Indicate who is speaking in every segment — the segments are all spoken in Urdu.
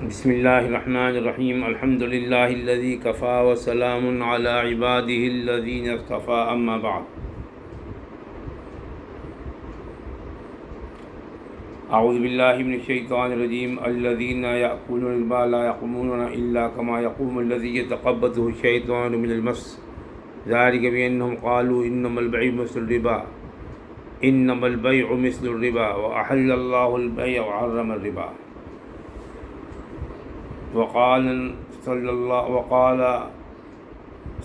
Speaker 1: بسم اللہ الرحمن الرحیم الحمد للہ الذی کفا وسلام علی عبادہ الذین اصطفیٰ اما بعد اعوذ باللہ من الشیطان الرجیم الذین یأکلون الربا لا یقومون الا کما یقوم الذی یتخبطہ الشیطان من المس ذلک بأنہم قالوا انما البیع مثل الربا وأحل اللہ البیع وحرم الربا وقال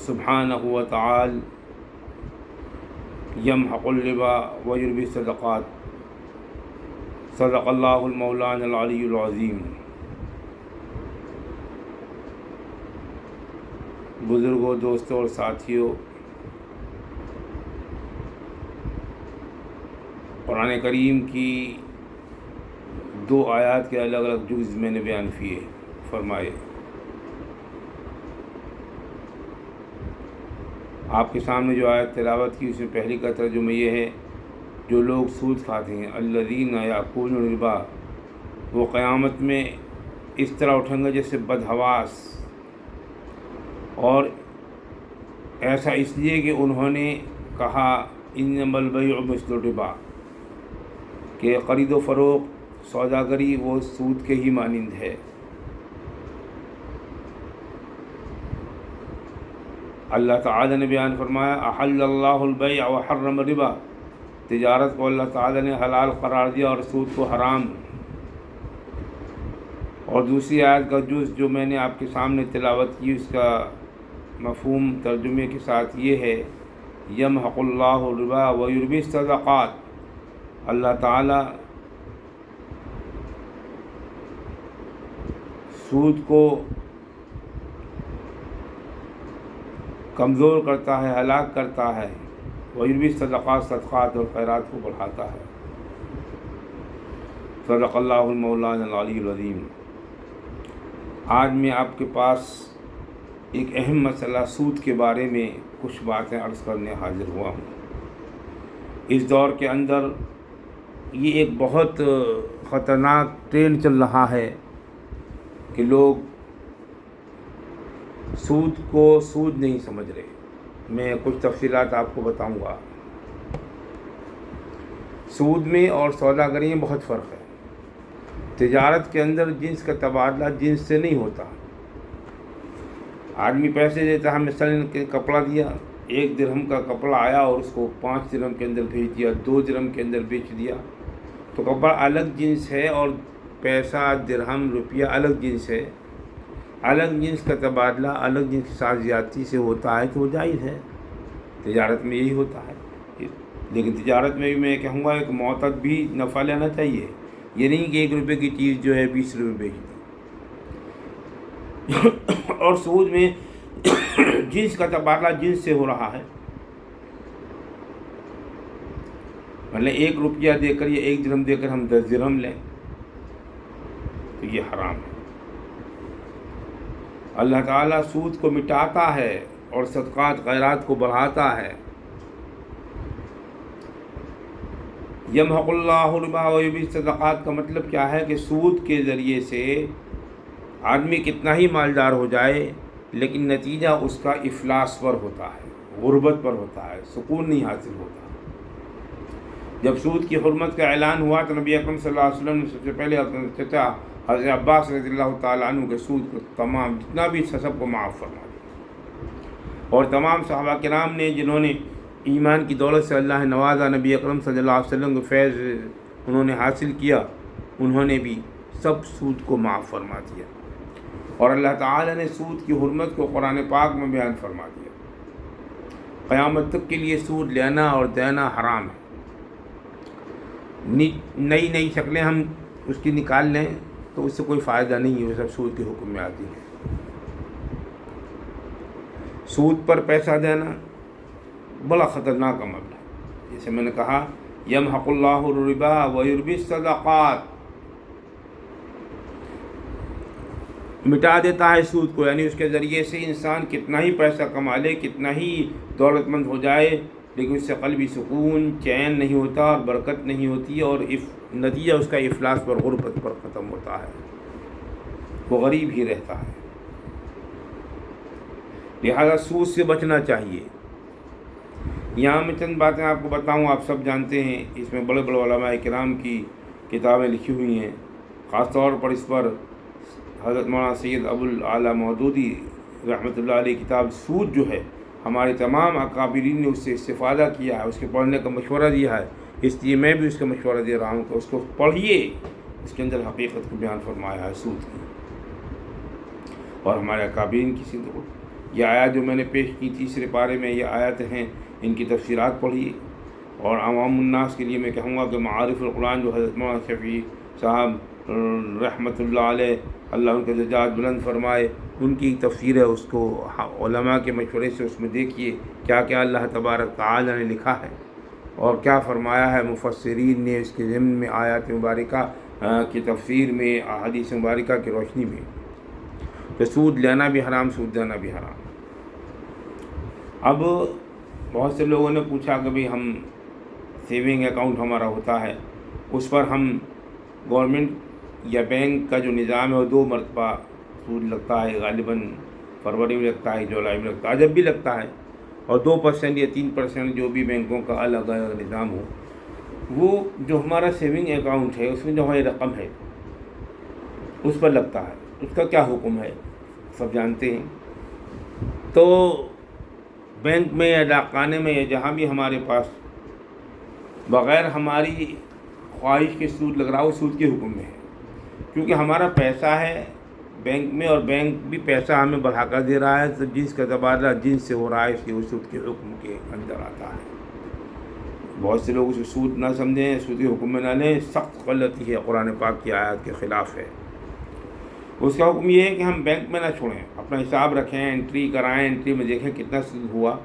Speaker 1: سبحانہ وتعالی یمحق الربا ویربی الصدقات صدق اللہ المولانا العلی العظیم۔ بزرگوں، دوستوں اور ساتھیوں، قرآن کریم کی دو آیات کے الگ الگ جز میں نے بیان کیے فرمائے۔ آپ کے سامنے جو آیت تلاوت کی اس میں پہلی کا ترجمہ یہ ہے، جو لوگ سود کھاتے ہیں الذین یأکلون الربا، وہ قیامت میں اس طرح اٹھیں گے جیسے بدحواس، اور ایسا اس لیے کہ انہوں نے کہا انما البیع مثل الربا، کہ خرید و فروخت سوداگری وہ سود کے ہی مانند ہے۔ اللہ تعالی نے بیان فرمایا احل اللہ البیع وحرم الربا، تجارت کو اللہ تعالی نے حلال قرار دیا اور سود کو حرام۔ اور دوسری آیت کا جز جو میں نے آپ کے سامنے تلاوت کی، اس کا مفہوم ترجمے کے ساتھ یہ ہے، یمحق اللہ الربا ویربی الصدقات، اللہ تعالی سود کو کمزور کرتا ہے، ہلاک کرتا ہے، ویربی الصدقات، صدقات اور خیرات کو بڑھاتا ہے۔ صدق اللہ المولانا العلی العظیم۔ آج میں آپ کے پاس ایک اہم مسئلہ سود کے بارے میں کچھ باتیں عرض کرنے حاضر ہوا ہوں۔ اس دور کے اندر یہ ایک بہت خطرناک ٹرینڈ چل رہا ہے کہ لوگ سود کو سود نہیں سمجھ رہے۔ میں کچھ تفصیلات آپ کو بتاؤں گا۔ سود میں اور سوداگری میں بہت فرق ہے۔ تجارت کے اندر جنس کا تبادلہ جنس سے نہیں ہوتا۔ آدمی پیسے دیتا ہے، مثلاً کپڑا دیا، 1 درہم کا کپڑا آیا اور اس کو 5 درہم کے اندر بھیج دیا، 2 درہم کے اندر بیچ دیا، تو کپڑا الگ جنس ہے اور پیسہ درہم روپیہ الگ جنس ہے۔ الگ جنس کا تبادلہ الگ جنس کے ساتھ زیادتی سے ہوتا ہے تو وہ جائز ہے۔ تجارت میں یہی ہوتا ہے۔ لیکن تجارت میں بھی میں کہوں گا ایک معتد بھی نفع لینا چاہیے، یہ نہیں کہ 1 روپے کی چیز جو ہے 20 روپے بیچ دی۔ اور سود میں جنس کا تبادلہ جنس سے ہو رہا ہے، مطلب 1 روپیہ دے کر یا 1 درہم دے کر ہم 10 درہم لیں تو یہ حرام ہے۔ اللہ تعالیٰ سود کو مٹاتا ہے اور صدقات خیرات کو بڑھاتا ہے۔ یمحق اللہ الربا ویربی الصدقات کا مطلب کیا ہے کہ سود کے ذریعے سے آدمی کتنا ہی مالدار ہو جائے لیکن نتیجہ اس کا افلاس پر ہوتا ہے، غربت پر ہوتا ہے، سکون نہیں حاصل ہوتا۔ جب سود کی حرمت کا اعلان ہوا تو نبی اکرم صلی اللہ علیہ وسلم نے سب سے پہلے اپنے چچا حضرت عباس رضی اللہ تعالیٰ عنہ کے سود کو تمام جتنا بھی سب کو معاف فرما دیا، اور تمام صحابہ کرام نے جنہوں نے ایمان کی دولت سے اللہ نے نوازا، نبی اکرم صلی اللہ علیہ وسلم کو فیض انہوں نے حاصل کیا، انہوں نے بھی سب سود کو معاف فرما دیا، اور اللہ تعالیٰ نے سود کی حرمت کو قرآن پاک میں بیان فرما دیا۔ قیامت تک کے لیے سود لینا اور دینا حرام ہے۔ نئی شکلیں ہم اس کی نکال لیں تو اس سے کوئی فائدہ نہیں ہے، وہ سب سود کے حکم میں آتی ہے۔ سود پر پیسہ دینا بڑا خطرناک عمل ہے۔ جیسے میں نے کہا یمحق اللہ الربا ویربی الصدقات، مٹا دیتا ہے سود کو، یعنی اس کے ذریعے سے انسان کتنا ہی پیسہ کما لے، کتنا ہی دولت مند ہو جائے، لیکن اس سے قلبی سکون، چین نہیں ہوتا اور برکت نہیں ہوتی، اور نتیجہ اس کا افلاس پر، غربت پر ختم ہوتا ہے۔ وہ غریب ہی رہتا ہے۔ لہذا سود سے بچنا چاہیے۔ یہاں میں چند باتیں آپ کو بتاؤں، آپ سب جانتے ہیں، اس میں بڑے بڑے علماء کرام کی کتابیں لکھی ہوئی ہیں، خاص طور پر اس پر حضرت مولانا سید ابو الاعلیٰ مودودی رحمۃ اللہ علیہ کتاب سود جو ہے، ہمارے تمام اکابرین نے اس سے استفادہ کیا ہے، اس کے پڑھنے کا مشورہ دیا ہے، اس لیے میں بھی اس کا مشورہ دے رہا ہوں کہ اس کو پڑھیے، اس کے اندر حقیقت کو بیان فرمایا ہے سود کی، اور ہمارے اکابرین کی زندگی۔ یہ آیات جو میں نے پیش کی تیسرے پارے میں، یہ آیات ہیں، ان کی تفسیرات پڑھیے۔ اور عوام الناس کے لیے میں کہوں گا کہ معارف القرآن جو حضرت مولانا شفیع صاحب رحمۃ اللہ علیہ، اللہ ان کے درجات بلند فرمائے، ان کی تفسیر ہے، اس کو علماء کے مشورے سے اس میں دیکھیے کیا کیا اللہ تبارک تعالی نے لکھا ہے اور کیا فرمایا ہے مفسرین نے اس کے ضمن میں، آیات مبارکہ کی تفسیر میں، احادیث مبارکہ کی روشنی میں۔ تو سود لینا بھی حرام، سود دینا بھی حرام۔ اب بہت سے لوگوں نے پوچھا کہ بھئی ہم سیونگ اکاؤنٹ ہمارا ہوتا ہے، اس پر ہم گورنمنٹ یا بینک کا جو نظام ہے وہ 2 مرتبہ سود لگتا ہے، غالباً فروری میں لگتا ہے، جولائی میں لگتا ہے، جب بھی لگتا ہے، اور 2% یا 3% جو بھی بینکوں کا الگ الگ نظام ہو، وہ جو ہمارا سیونگ اکاؤنٹ ہے اس میں جو ہماری رقم ہے اس پر لگتا ہے، اس کا کیا حکم ہے سب جانتے ہیں۔ تو بینک میں یا ڈاکخانے میں یا جہاں بھی ہمارے پاس بغیر ہماری خواہش کے سود لگ رہا ہو، سود کے حکم میں ہے، کیونکہ ہمارا پیسہ ہے بینک میں، اور بینک بھی پیسہ ہمیں بڑھا کر دے رہا ہے، تو جنس کا تبادلہ جنس سے ہو رہا ہے، اس لیے وہ سود کے حکم کے اندر آتا ہے۔ بہت سے لوگ اسے سود نہ سمجھیں، سود کے حکم میں نہ لیں، سخت غلطی ہے، قرآن پاک کی آیات کے خلاف ہے۔ اس کا حکم یہ ہے کہ ہم بینک میں نہ چھوڑیں، اپنا حساب رکھیں، انٹری کرائیں، انٹری میں دیکھیں کتنا سود ہوا،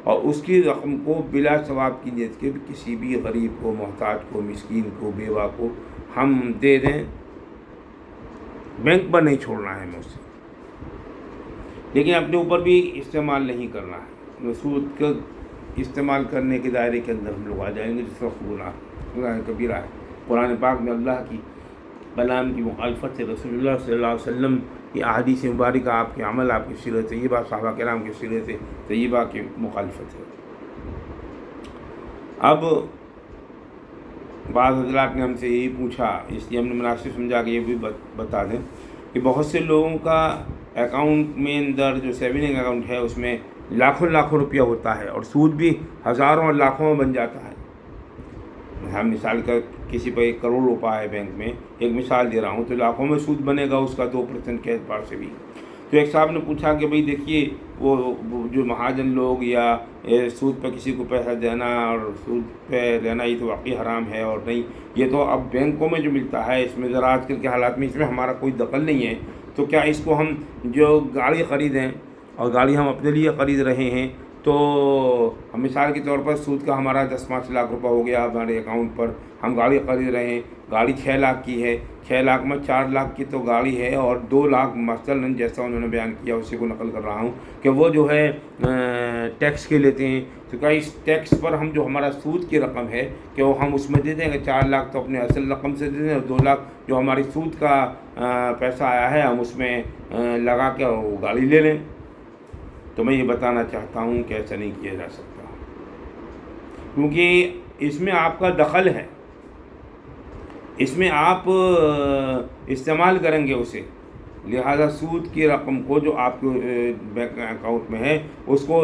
Speaker 1: اور اس کی رقم کو بلا ثواب کی نیت کے کسی بھی غریب کو، محتاج کو، مسکین کو، بیوہ کو ہم دے دیں، بینک پر نہیں چھوڑنا ہے ہمیں اسے، لیکن اپنے اوپر بھی استعمال نہیں کرنا ہے۔ سود کا استعمال کرنے کے دائرے کے اندر ہم لوگ آ جائیں گے، جس وقت گناہ کبیرہ ہے۔ قرآن پاک میں اللہ کی کلام کی مخالفت ہے، رسول اللہ صلی اللہ علیہ وسلم کی احادیث مبارکہ، آپ کے عمل، آپ کی سیرت طیبہ، صحابہ کرام کی سیرت طیبہ کی مخالفت ہے۔ اب بعض حضرات نے ہم سے یہی پوچھا، اس لیے ہم نے مناسب سمجھا کہ یہ بھی بتا دیں کہ بہت سے لوگوں کا اکاؤنٹ میں اندر جو سیونگ اکاؤنٹ ہے اس میں لاکھوں لاکھوں روپیہ ہوتا ہے، اور سود بھی ہزاروں اور لاکھوں میں بن جاتا ہے۔ ہم مثال کا کسی پر 1 کروڑ روپیہ ہے بینک میں، ایک مثال دے رہا ہوں، تو لاکھوں میں سود بنے گا اس کا 2% کے اعتبار سے بھی۔ تو ایک صاحب نے پوچھا کہ بھئی دیکھیے وہ جو مہاجن لوگ یا سود پہ کسی کو پیسہ دینا اور سود پہ لینا، یہ تو واقعی حرام ہے، اور نہیں، یہ تو اب بینکوں میں جو ملتا ہے اس میں ذرا آج کل کے حالات میں اس میں ہمارا کوئی دخل نہیں ہے، تو کیا اس کو ہم جو گاڑی خریدیں، اور گاڑی ہم اپنے لیے خرید رہے ہیں، تو ہم مثال کے طور پر سود کا ہمارا 10-5 لاکھ روپے ہو گیا ہمارے اکاؤنٹ پر، ہم گاڑی خرید رہے ہیں، گاڑی 6 لاکھ کی ہے، 6 لاکھ میں 4 لاکھ کی تو گاڑی ہے، اور 2 لاکھ مثلاً جیسا انہوں نے بیان کیا اسی کو نقل کر رہا ہوں کہ وہ جو ہے ٹیکس کے لیتے ہیں، تو کیا اس ٹیکس پر ہم جو ہمارا سود کی رقم ہے کہ وہ ہم اس میں دے دیں گے؟ 4 لاکھ تو اپنے اصل رقم سے دے دیں، اور 2 لاکھ جو ہماری سود کا پیسہ آیا ہے ہم اس میں لگا کے وہ گاڑی لے لیں؟ تو میں یہ بتانا چاہتا ہوں کہ ایسا نہیں کیا جا سکتا، کیونکہ اس میں آپ کا دخل ہے، اس میں آپ استعمال کریں گے اسے، لہذا سود کی رقم کو جو آپ کے بینک اکاؤنٹ میں ہے اس کو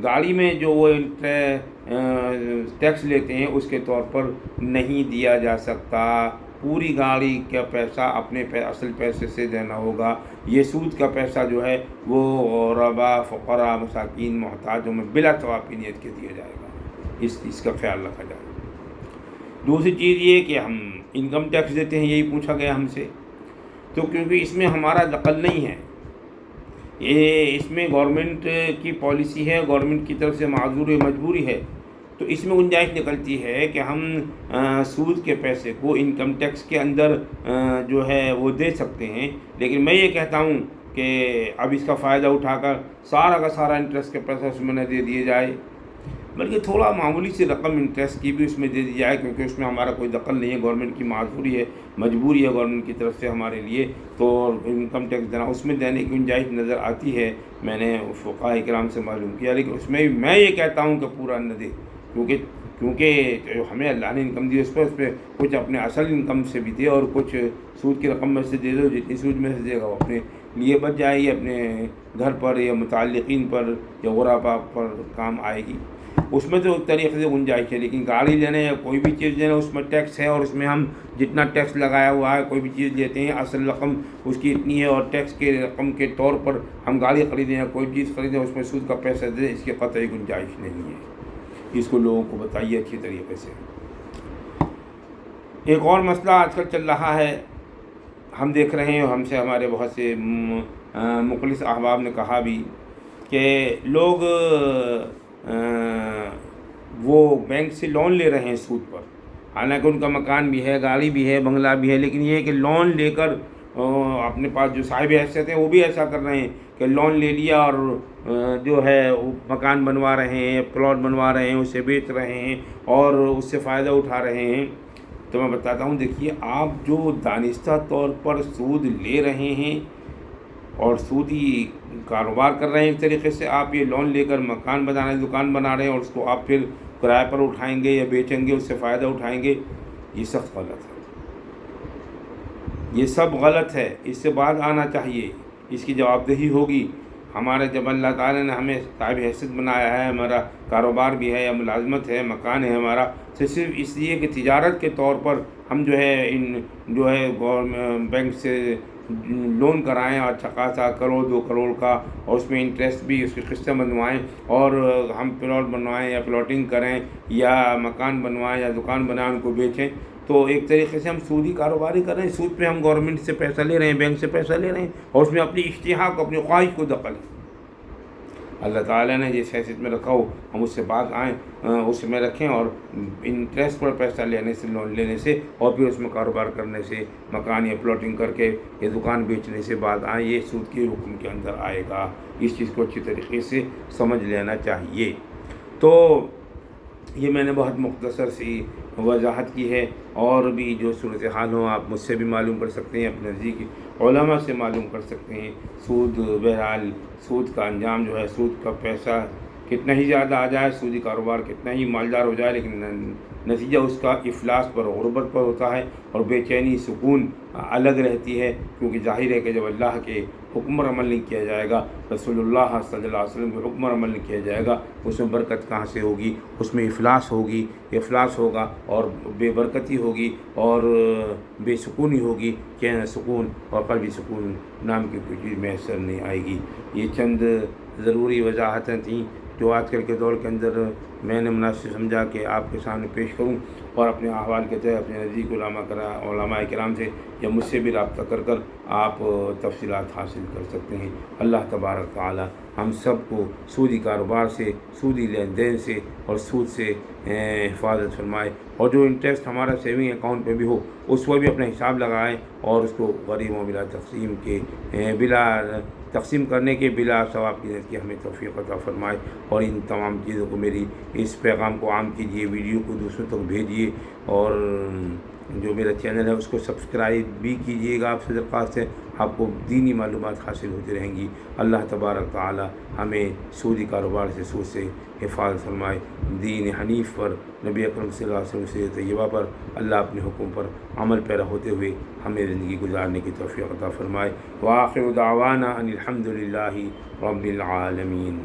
Speaker 1: گاڑی میں جو وہ ٹیکس لیتے ہیں اس کے طور پر نہیں دیا جا سکتا۔ پوری گاڑی کا پیسہ اپنے اصل پیسے سے دینا ہوگا۔ یہ سود کا پیسہ جو ہے وہ غرباء، فقراء، مساکین، محتاجوں میں بلا ثواب کی نیت کے دیا جائے گا، اس کا خیال رکھا جائے گا۔ دوسری چیز یہ کہ ہم انکم ٹیکس دیتے ہیں، یہی پوچھا گیا ہم سے، تو کیونکہ اس میں ہمارا دخل نہیں ہے، یہ اس میں گورنمنٹ کی پالیسی ہے، گورنمنٹ کی طرف سے معذور مجبوری ہے، تو اس میں گنجائش نکلتی ہے کہ ہم سود کے پیسے کو انکم ٹیکس کے اندر جو ہے وہ دے سکتے ہیں، لیکن میں یہ کہتا ہوں کہ اب اس کا فائدہ اٹھا کر سارا کا سارا انٹرسٹ کا پیسہ اس میں نہ دے دیا جائے، بلکہ تھوڑا معمولی سی رقم انٹرسٹ کی بھی اس میں دے دی جائے، کیونکہ اس میں ہمارا کوئی دخل نہیں ہے، گورنمنٹ کی معذوری ہے، مجبوری ہے گورنمنٹ کی طرف سے ہمارے لیے، تو انکم ٹیکس دینا اس میں دینے کی گنجائش نظر آتی ہے۔ میں نے فقہاء کرام سے معلوم کیا، لیکن اس میں میں یہ کہتا ہوں کہ پورا نہ دے، کیونکہ جو ہمیں اللہ نے انکم دی اس پہ کچھ اپنے اصل انکم سے بھی دے، اور کچھ سود کی رقم میں سے دے دو، جتنی سود میں سے دے گا وہ اپنے لیے بچ جائے گی، اپنے گھر پر یا متعلقین پر یا غرباء پر کام آئے گی۔ اس میں تو ایک طریقے سے گنجائش ہے، لیکن گاڑی لینے یا کوئی بھی چیز لینا اس میں ٹیکس ہے، اور اس میں ہم جتنا ٹیکس لگایا ہوا ہے کوئی بھی چیز لیتے ہیں اصل رقم اس کی اتنی ہے، اور ٹیکس کے رقم کے طور پر ہم گاڑی خریدیں یا کوئی چیز خریدیں اس میں سود کا پیسہ دیں، اس کی قطعی گنجائش نہیں ہے۔ اس کو لوگوں کو بتائیے اچھی طریقے سے۔ ایک اور مسئلہ آج کل چل رہا ہے، ہم دیکھ رہے ہیں، ہم سے ہمارے بہت سے مخلص احباب نے کہا بھی کہ لوگ وہ بینک سے لون لے رہے ہیں سود پر، حالانکہ ان کا مکان بھی ہے، گاڑی بھی ہے، بنگلہ بھی ہے، لیکن یہ ہے کہ لون لے کر اپنے پاس جو صاحب حیثیت ہیں وہ بھی ایسا کر رہے ہیں کہ لون لے لیا اور جو ہے وہ مکان بنوا رہے ہیں، پلاٹ بنوا رہے ہیں، اسے بیچ رہے ہیں اور اس سے فائدہ اٹھا رہے ہیں۔ تو میں بتاتا ہوں، دیکھیے آپ جو دانستہ طور پر سود لے رہے ہیں اور سودی کاروبار کر رہے ہیں، ایک طریقے سے آپ یہ لون لے کر مکان بنا رہے ہیں، دکان بنا رہے ہیں، اور اس کو آپ پھر کرائے پر اٹھائیں گے یا بیچیں گے، اس سے فائدہ اٹھائیں گے، یہ سخت غلط ہے، یہ سب غلط ہے، اس سے بعد آنا چاہیے، اس کی جواب دہی ہوگی۔ ہمارے جب اللہ تعالیٰ نے ہمیں صاحب حیثیت بنایا ہے، ہمارا کاروبار بھی ہے یا ملازمت ہے، مکان ہے ہمارا، صرف اس لیے کہ تجارت کے طور پر ہم جو ہے بینک سے لون کرائیں اور اچھا خاصا کروڑ 2 کروڑ کا، اور اس میں انٹرسٹ بھی اس کی قسطیں بنوائیں، اور ہم پلاٹ بنوائیں یا پلاٹنگ کریں یا مکان بنوائیں یا دکان بنائیں، ان کو بیچیں، تو ایک طریقے سے ہم سودی کاروباری کر رہے ہیں، سود پہ ہم گورنمنٹ سے پیسہ لے رہے ہیں، بینک سے پیسہ لے رہے ہیں، اور اس میں اپنی اشتہا کو، اپنی خواہش کو دخل ہے۔ اللہ تعالیٰ نے جس حیثیت میں رکھا ہو ہم اس سے بعد آئیں، اس میں رکھیں، اور انٹرسٹ پر پیسہ لینے سے، لون لینے سے، اور پھر اس میں کاروبار کرنے سے، مکان یا پلاٹنگ کر کے یا دکان بیچنے سے بعد آئیں، یہ سود کے حکم کے اندر آئے گا۔ اس چیز کو اچھی طریقے سے سمجھ لینا چاہیے۔ تو یہ میں نے بہت مختصر سی وضاحت کی ہے، اور بھی جو صورتحال ہوں آپ مجھ سے بھی معلوم کر سکتے ہیں، اپنے نزدیک علماء سے معلوم کر سکتے ہیں۔ سود، بہرحال سود کا انجام جو ہے، سود کا پیسہ کتنا ہی زیادہ آ جائے، سودی کاروبار کتنا ہی مالدار ہو جائے، لیکن نتیجہ اس کا افلاس پر، غربت پر ہوتا ہے، اور بے چینی، سکون الگ رہتی ہے، کیونکہ ظاہر ہے کہ جب اللہ کے حکم پر عمل نہیں کیا جائے گا، رسول اللہ صلی اللہ علیہ وسلم کے حکم پر عمل نہیں کیا جائے گا، اس میں برکت کہاں سے ہوگی؟ اس میں افلاس ہوگا، اور بے برکتی ہوگی، اور بے سکونی ہوگی، چین سکون اور قلبی سکون نام کی کوئی چیز میسر نہیں آئے گی۔ یہ چند ضروری وضاحتیں تھیں جو آج کل کے دور کے اندر میں نے مناسب سمجھا کہ آپ کے سامنے پیش کروں، اور اپنے احوال کے تحت اپنے نزدیک علماء کرام سے یا مجھ سے بھی رابطہ کر کر آپ تفصیلات حاصل کر سکتے ہیں۔ اللہ تبارک تعالی ہم سب کو سودی کاروبار سے، سودی لین دین سے اور سود سے حفاظت فرمائے، اور جو انٹرسٹ ہمارا سیونگ اکاؤنٹ پہ بھی ہو اس پر بھی اپنا حساب لگائیں، اور اس کو غریبوں بلا تقسیم کرنے کے بلا ثواب کی نیت کی ہمیں توفیق عطا فرمائے۔ اور ان تمام چیزوں کو، میری اس پیغام کو عام کیجیے، ویڈیو کو دوسروں تک بھیجیے، اور جو میرا چینل ہے اس کو سبسکرائب بھی کیجیے گا، آپ سے درخواست ہے، آپ کو دینی معلومات حاصل ہوتی رہیں گی۔ اللہ تبارک تعالی ہمیں سودی کاروبار سے، سود سے حفاظت فرمائے، دین حنیف پر، نبی اکرم صلی اللہ علیہ وسلم سے طیبہ پر، اللہ اپنے حکم پر عمل پیرا ہوتے ہوئے ہمیں زندگی گزارنے کی توفیق عطا فرمائے۔ وآخر دعوانا ان الحمد للہ رب العالمین۔